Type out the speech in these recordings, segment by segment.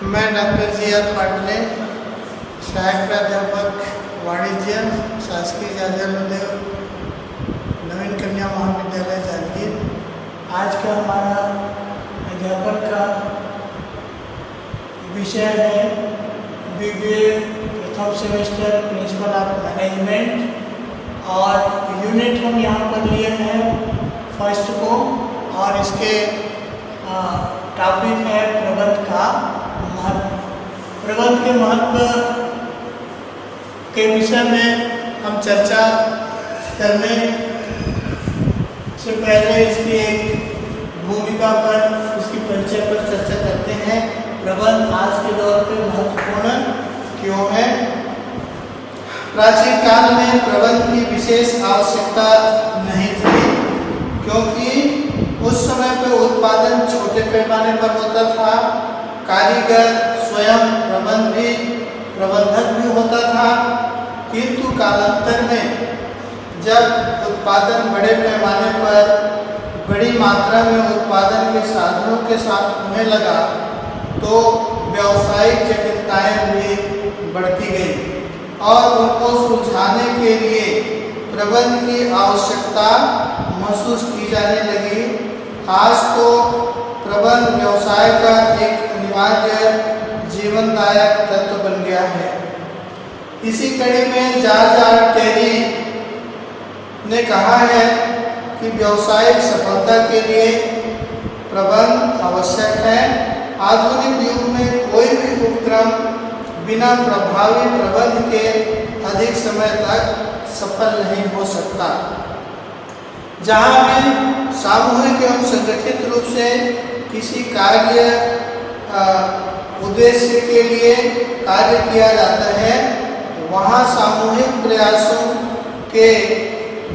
मैं doctor G.R.. Patle, सहायक प्राध्यापक वाणिज्य, शासकीय जाजरदेव नवीन कन्या महाविद्यालय जांजगीर। आज का हमारा अध्यापन का विषय है BBA प्रथम सेमेस्टर प्रिंसिपल ऑफ मैनेजमेंट, और यूनिट हम यहाँ पर लिए हैं फर्स्ट को, और इसके टॉपिक है प्रबंध का महत्व। प्रबंध के महत्व के विषय में हम चर्चा करने से पहले इसकी एक भूमिका पर, उसकी परिचय पर चर्चा करते हैं। प्रबंध आज के दौर पे महत्वपूर्ण क्यों है? प्राचीन काल में प्रबंध की विशेष आवश्यकता नहीं थी, क्योंकि उस समय पे उत्पादन छोटे पैमाने पर होता था। कारीगर स्वयं प्रबंधक भी होता था, किंतु कालांतर में जब उत्पादन बड़े पैमाने पर बड़ी मात्रा में उत्पादन के साधनों के साथ होने लगा, तो व्यावसायिक जटिलताएं भी बढ़ती गई और उनको सुलझाने के लिए प्रबंध की आवश्यकता महसूस की जाने लगी। आज तो प्रबंध व्यवसाय का एक अनिवार्य जीवनदायक तत्व बन गया है। इसी कड़ी में जॉर्ज टेरी ने कहा है कि व्यवसायिक सफलता के लिए प्रबंध आवश्यक है। आधुनिक युग में कोई भी उपक्रम बिना प्रभावी प्रबंध के अधिक समय तक सफल नहीं हो सकता। जहाँ में सामूहिक एवं संगठित रूप से किसी कार्य उद्देश्य के लिए कार्य किया जाता है, वहाँ सामूहिक प्रयासों के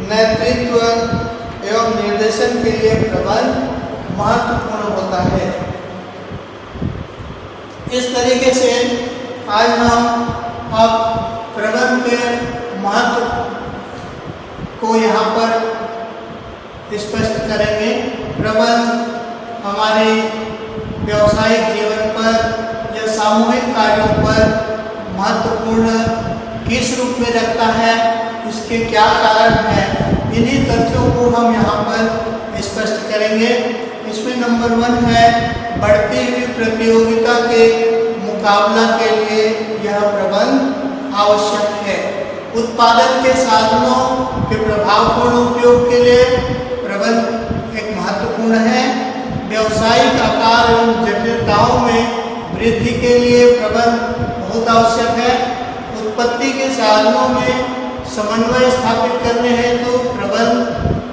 नेतृत्व एवं निर्देशन के लिए प्रबंध महत्वपूर्ण होता है। इस तरीके से आज हम अब प्रबंध के महत्व को यहाँ पर स्पष्ट करेंगे। प्रबंध हमारे व्यावसायिक जीवन पर या सामूहिक कार्यों पर महत्वपूर्ण किस रूप में रखता है, इसके क्या कारण हैं, इन्हीं तथ्यों को हम यहाँ पर स्पष्ट करेंगे। इसमें नंबर 1 है बढ़ती हुई प्रतियोगिता के मुकाबला के लिए यह प्रबंध आवश्यक है। उत्पादन के साधनों के प्रभावपूर्ण उपयोग के लिए प्रबंध एक महत्वपूर्ण है। व्यावसायिक आकार एवं जटिलताओं में वृद्धि के लिए प्रबंध बहुत आवश्यक है। उत्पत्ति के साधनों में समन्वय स्थापित करने हेतु प्रबंध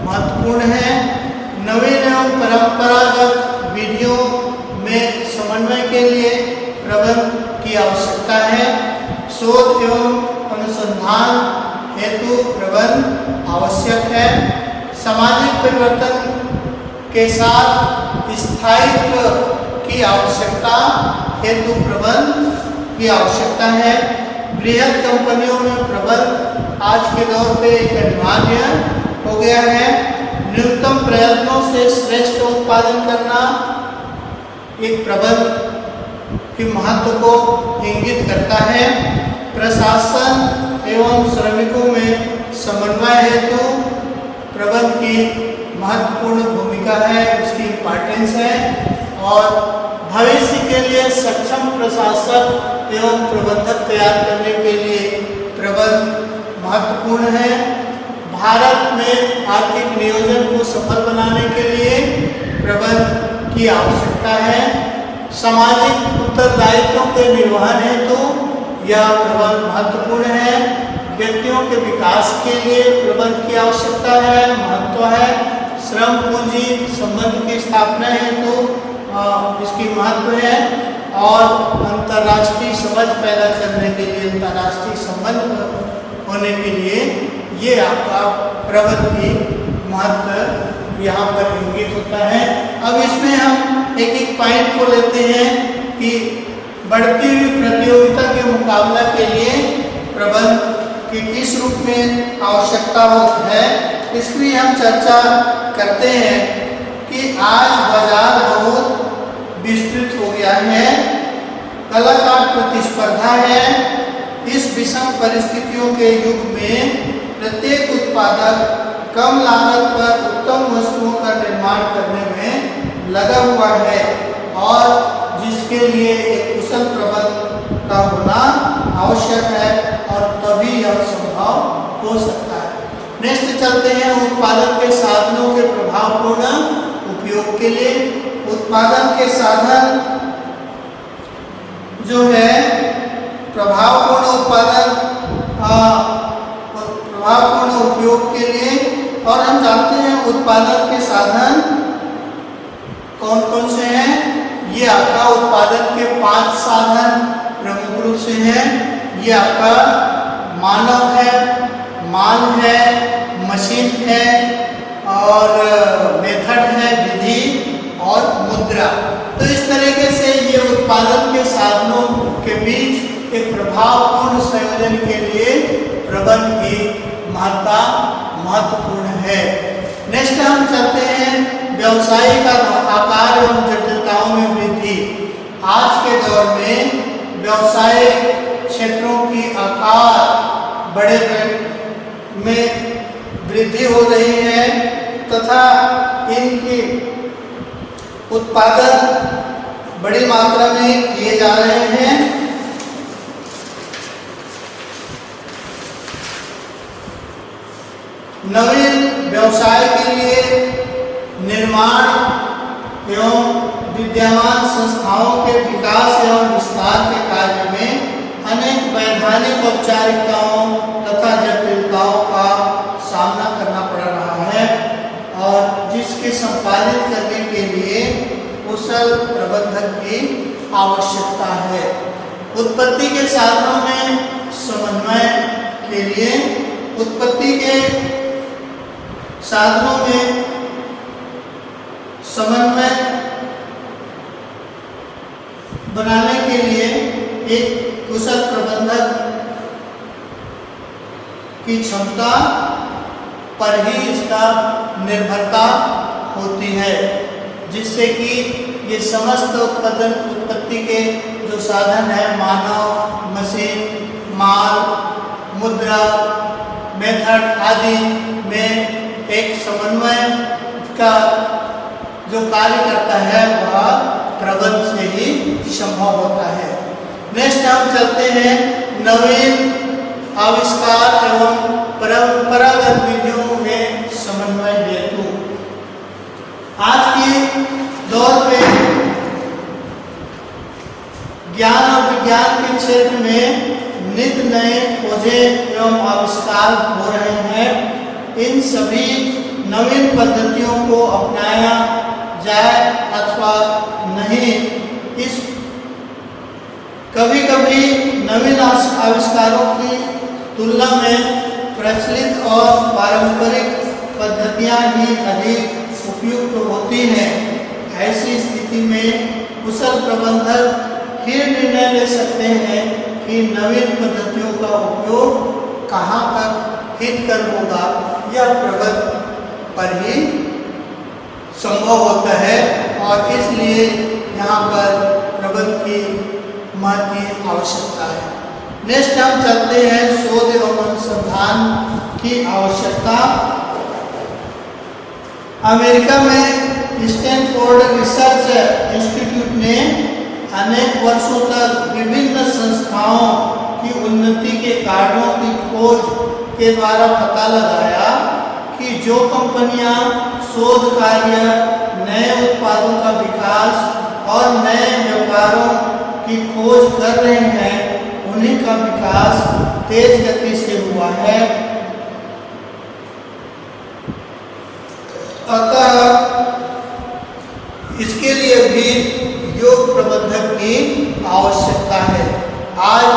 महत्वपूर्ण है। नवीन एवं परंपरागत विधियों में समन्वय के लिए प्रबंध की आवश्यकता है। शोध एवं अनुसंधान हेतु प्रबंध आवश्यक है। सामाजिक परिवर्तन के साथ स्थायित्व की आवश्यकता हेतु प्रबंध की आवश्यकता है। बृहद कंपनियों में प्रबंध आज के दौर पे एक अनिवार्य हो गया है। न्यूनतम प्रयत्नों से श्रेष्ठ उत्पादन करना एक प्रबंध के महत्व को इंगित करता है। प्रशासन एवं श्रमिकों में समन्वय हेतु प्रबंध की महत्वपूर्ण भूमिका है, उसकी इम्पोर्टेंस है। और भविष्य के लिए सक्षम प्रशासक एवं प्रबंधक तैयार करने के लिए प्रबंध महत्वपूर्ण है। भारत में आर्थिक नियोजन को सफल बनाने के लिए प्रबंध की आवश्यकता है। सामाजिक उत्तरदायित्वों के निर्वहन हेतु यह प्रबंध महत्वपूर्ण है। व्यक्तियों के विकास के लिए प्रबंध की आवश्यकता है, महत्व है। श्रम पूंजी संबंध की स्थापना हेतु इसकी महत्व है। और अंतर्राष्ट्रीय समझ पैदा करने के लिए, अंतर्राष्ट्रीय संबंध होने के लिए ये आपका प्रबंध की महत्व यहाँ पर इंगित होता है। अब इसमें हम एक एक पॉइंट को लेते हैं कि बढ़ती हुई प्रतियोगिता के मुकाबला के लिए प्रबंध की किस रूप में आवश्यकता है, इसकी हम चर्चा करते हैं कि आज बाजार बहुत विस्तृत हो गया है। कलाकार प्रतिस्पर्धा है। इस विषम परिस्थितियों के युग में प्रत्येक उत्पादक कम लागत पर उत्तम वस्तुओं का निर्माण करने में लगा हुआ है और जिसके लिए एक कुशल प्रबंधन का होना आवश्यक है और तभी यह संभव हो सकता है। नेक्स्ट चलते हैं उत्पादन के साधनों के प्रभावपूर्ण उपयोग के लिए। उत्पादन के साधन जो है प्रभावपूर्ण उपयोग के लिए, और हम जानते हैं उत्पादन के साधन कौन कौन से हैं। ये आपका उत्पादन के 5 साधन प्रमुख रूप से हैं। ये आपका मानव है, माल है, मशीन है और मेथड है, विधि और मुद्रा। तो इस तरीके से ये उत्पादन के साधनों के बीच एक प्रभावपूर्ण संयोजन के लिए प्रबंध की महत्ता महत्वपूर्ण है। नेक्स्ट हम चलते हैं व्यवसाय का आकार एवं जटिलताओं में वृद्धि। आज के दौर में व्यवसाय क्षेत्रों की आकार बड़े में वृद्धि हो रही है तथा इनकी उत्पादन बड़ी मात्रा में किए जा रहे हैं। नवीन व्यवसाय के लिए निर्माण एवं विद्यमान संस्थाओं के विकास एवं विस्तार के कार्य में अनेक वैधानिक औपचारिकताओं तथा जटिलताओं का सामना करना पड़ रहा है और जिसके संपादित करने के लिए कुशल प्रबंधक की आवश्यकता है। उत्पत्ति के साधनों में समन्वय के लिए उत्पत्ति के साधनों में समन्वय बनाने के लिए एक कुशल प्रबंधक की क्षमता पर ही इसका निर्भरता होती है, जिससे कि ये समस्त उत्पत्ति के जो साधन है मानव, मशीन, माल, मुद्रा, मेथड आदि में एक समन्वय का जो कार्य करता है वह प्रबंध से ही संभव होता है। नेक्स्ट हम चलते हैं नवीन आविष्कार एवं परंपरागत विधियों में समन्वय हेतु। आज के दौर पे ज्ञान और विज्ञान के क्षेत्र में नित्य नए खोजें एवं आविष्कार हो रहे हैं। इन सभी नवीन पद्धतियों को अपनाया जाए अथवा नहीं, इस कभी कभी नवीन आविष्कारों की तुलना में प्रचलित और पारंपरिक पद्धतियां ही अधिक उपयुक्त होती हैं। ऐसी स्थिति में कुशल प्रबंधक ही निर्णय ले सकते हैं कि नवीन पद्धतियों का उपयोग कहाँ तक हितकर होगा, यह प्रबंध पर ही संभव होता है और इसलिए यहाँ पर प्रबंध की महत्व की आवश्यकता है। नेक्स्ट हम चलते हैं शोध एवं अनुसंधान की आवश्यकता। अमेरिका में स्टैनफोर्ड रिसर्च इंस्टीट्यूट ने अनेक वर्षों तक विभिन्न संस्थाओं की उन्नति के कारणों की खोज के द्वारा पता लगाया कि जो कंपनियां शोध कार्य, नए उत्पादों का विकास और नए व्यापारों की खोज कर रहे हैं, उन्हीं का विकास तेज गति से हुआ है। अतः इसके लिए भी योग प्रबंधक की आवश्यकता है। आज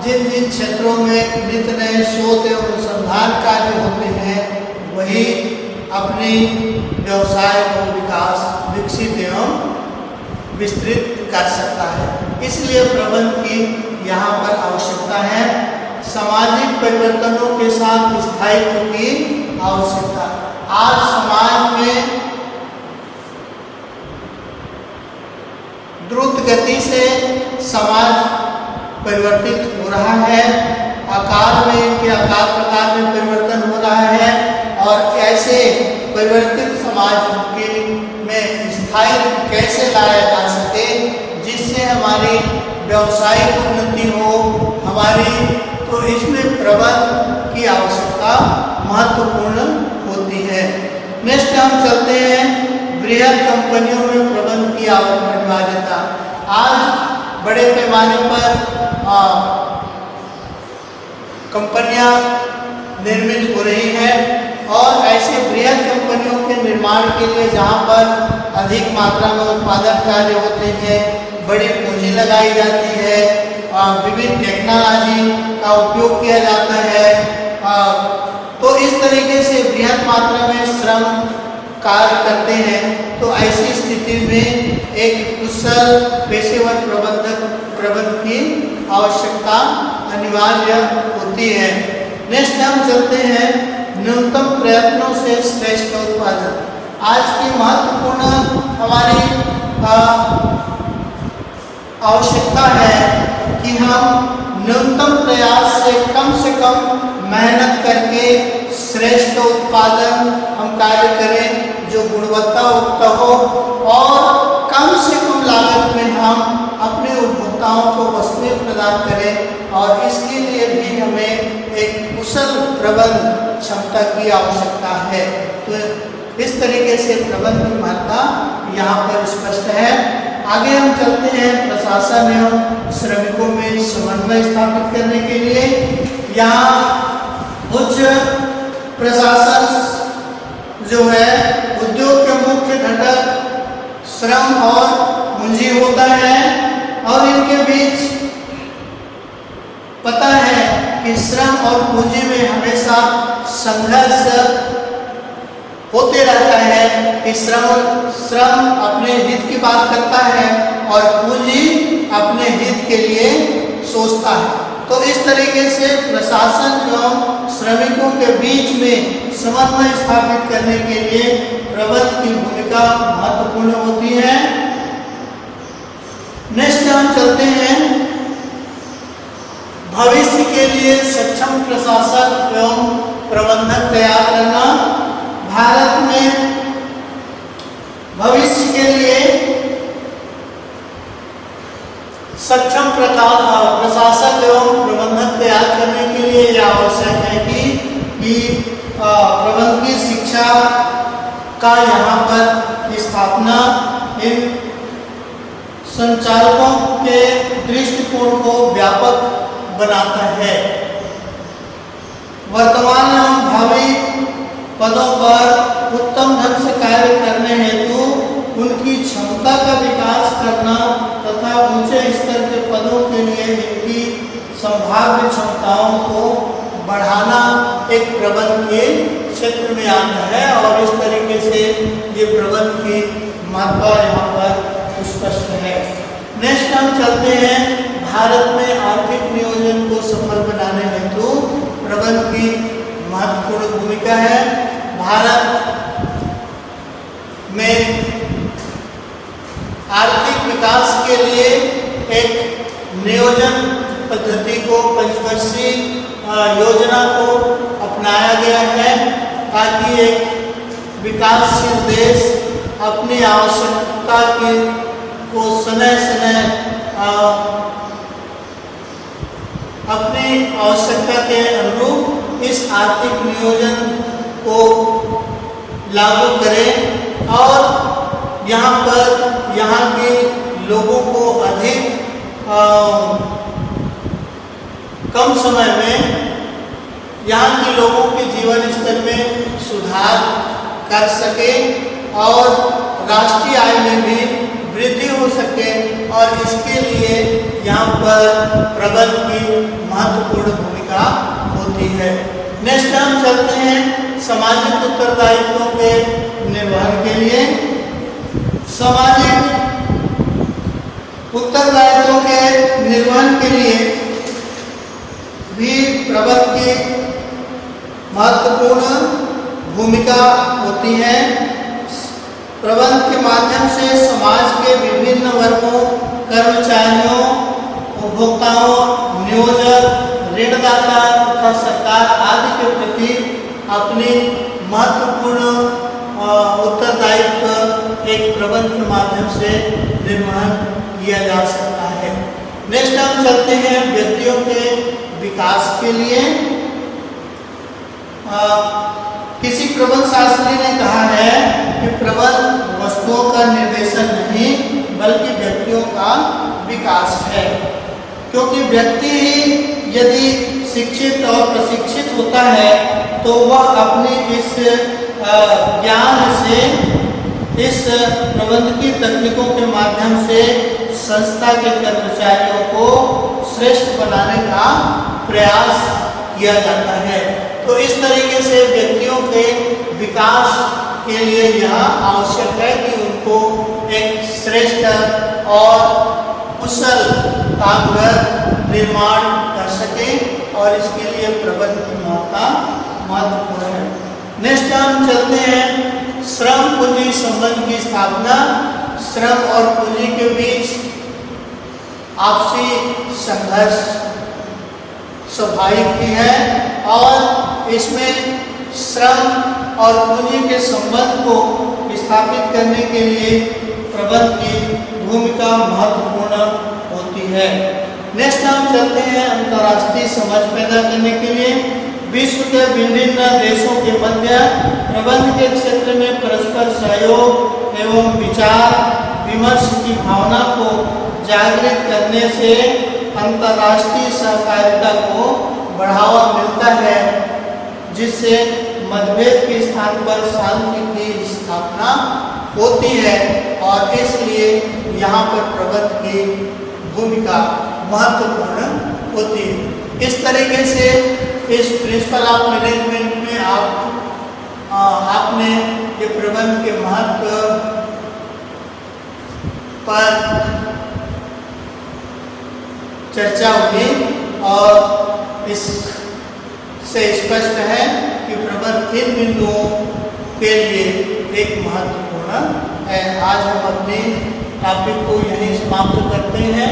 जिन जिन क्षेत्रों में नित्य नए शोध एवं अनुसंधान कार्य होते हैं, वही अपनी व्यवसाय को विकसित एवं विस्तृत कर सकता है। इसलिए प्रबंध की यहाँ पर आवश्यकता है। सामाजिक परिवर्तनों के साथ स्थायित्व की आवश्यकता। आज समाज में द्रुत गति से समाज परिवर्तित हो रहा है, आकार में इनके आकार प्रकार में परिवर्तन हो रहा है और ऐसे परिवर्तित समाज के में स्थायी कैसे लाया जा सके जिससे हमारी व्यवसायिक उन्नति हो हमारी, तो इसमें प्रबंध की आवश्यकता महत्वपूर्ण होती है। नेक्स्ट हम चलते हैं बृहद कंपनियों में प्रबंध की अनिवार्यता। आज बड़े पैमाने पर कंपनियां निर्मित हो रही हैं और ऐसे बृहद कंपनियों के निर्माण के लिए जहां पर अधिक मात्रा में उत्पादन कार्य होते हैं, बड़ी पूंजी लगाई जाती है, विभिन्न टेक्नोलॉजी का उपयोग किया जाता है, तो इस तरीके से बृहद मात्रा में श्रम कार्य करते हैं, तो ऐसी स्थिति में एक कुशल पेशेवर प्रबंधक की आवश्यकता अनिवार्य होती है। नेक्स्ट हम चलते हैं न्यूनतम प्रयत्नों से श्रेष्ठ उत्पादन। आज की महत्वपूर्ण हमारी आवश्यकता है कि हम न्यूनतम प्रयास से कम मेहनत करके श्रेष्ठ उत्पादन हम कार्य करें जो गुणवत्ता युक्त हो और कम से कम लागत में हम अपने उपभोक्ताओं को वस्तुएं प्रदान करें और इसके लिए भी हमें एक कुशल प्रबंध क्षमता की आवश्यकता है। तो इस तरीके से प्रबंध की महत्ता यहाँ पर स्पष्ट है। आगे हम चलते हैं प्रशासन एवं श्रमिकों में समन्वय स्थापित करने के लिए। यहाँ उच्च प्रशासन जो है उद्योग के मुख्य घटक श्रम और पूंजी होता है और इनके बीच पता है कि श्रम और पूंजी में हमेशा संघर्ष होते रहता है कि श्रम अपने हित की बात करता है और पूंजी अपने हित के लिए सोचता है। तो इस तरीके से प्रशासन एवं श्रमिकों के बीच में समन्वय स्थापित करने के लिए प्रबंध की भूमिका महत्वपूर्ण होती है। नेक्स्ट हम चलते हैं भविष्य के लिए सक्षम प्रशासक एवं प्रबंधक तैयार करना। भारत में भविष्य के लिए सक्षम प्रशासक एवं प्रबंधक तैयार करने के लिए यह आवश्यक है कि प्रबंधकीय शिक्षा का यहाँ पर स्थापना इन संचालकों के दृष्टिकोण को व्यापक बनाता है। वर्तमान एवं भावी पदों पर उत्तम ढंग से कार्य करने हेतु उनकी क्षमता का विकास करना तथा ऊंचे स्तर के पदों के लिए इनकी संभाव्य क्षमताओं को बढ़ाना एक प्रबंध के क्षेत्र में आता है और इस तरीके से ये प्रबंध की महत्ता यहाँ पर स्पष्ट है। नेक्स्ट हम चलते हैं भारत में आर्थिक नियोजन को सफल बनाने हेतु प्रबंध की महत्वपूर्ण भूमिका है। भारत में आर्थिक विकास के लिए एक नियोजन पद्धति को पंचवर्षीय योजना को अपनाया गया है ताकि एक विकासशील देश अपनी आवश्यकता को समय अपनी आवश्यकता के अनुरूप इस आर्थिक नियोजन को लागू करें और यहाँ के लोगों को अधिक कम समय में यहाँ के लोगों के जीवन स्तर में सुधार कर सके और राष्ट्रीय आय में भी वृद्धि हो सके और इसके लिए यहाँ पर प्रबंध की महत्वपूर्ण भूमिका होती है। नेक्स्ट हम चलते हैं सामाजिक उत्तरदायित्वों के निर्वहन के लिए। सामाजिक उत्तरदायित्वों के निर्वहन के लिए भी प्रबंध की महत्वपूर्ण भूमिका होती है। प्रबंध के माध्यम से समाज के विभिन्न वर्गों कर्मचारियों, उपभोक्ताओं, नियोजक, ऋणदाता तथा सरकार आदि के प्रति अपनी महत्वपूर्ण उत्तरदायित्व एक प्रबंध के माध्यम से निर्वहन किया जा सकता है। नेक्स्ट हम चलते हैं व्यक्तियों के विकास के लिए। किसी प्रबंध शास्त्री ने कहा है कि प्रबंध वस्तुओं का निर्देशन नहीं बल्कि व्यक्तियों का विकास है, क्योंकि व्यक्ति ही यदि शिक्षित और प्रशिक्षित होता है तो वह अपने इस ज्ञान से, इस प्रबंध की तकनीकों के माध्यम से संस्था के कर्मचारियों को श्रेष्ठ बनाने का प्रयास किया जाता है। तो इस तरीके से व्यक्तियों के विकास के लिए यह आवश्यक है कि उनको एक श्रेष्ठ और कुशल कामगार निर्माण कर सके, और इसके लिए प्रबंध की महत्ता महत्वपूर्ण है। नेक्स्ट हम चलते हैं श्रम पूंजी संबंध की स्थापना। श्रम और पूंजी के बीच आपसी संघर्ष स्वाभाविक ही है, और इसमें श्रम और पूंजी के संबंध को स्थापित करने के लिए प्रबंध की भूमिका महत्वपूर्ण होती है। नेक्स्ट हम चलते हैं अंतर्राष्ट्रीय समझ पैदा करने के लिए। विश्व के विभिन्न देशों के मध्य प्रबंध के क्षेत्र में परस्पर सहयोग एवं विचार विमर्श की भावना को जागृत करने से अंतर्राष्ट्रीय सहकारिता को बढ़ावा मिलता है, जिससे मतभेद के स्थान पर शांति की स्थापना होती है, और इसलिए यहाँ पर प्रबंध की भूमिका महत्वपूर्ण होती है। इस तरीके से इस प्रिंसिपल ऑफ मैनेजमेंट में आपने ये प्रबंध के महत्व पर चर्चा हुई, और इससे स्पष्ट है कि प्रबंध इन बिंदुओं के लिए एक महत्वपूर्ण है। आज हम अपने टॉपिक को यहीं समाप्त करते हैं।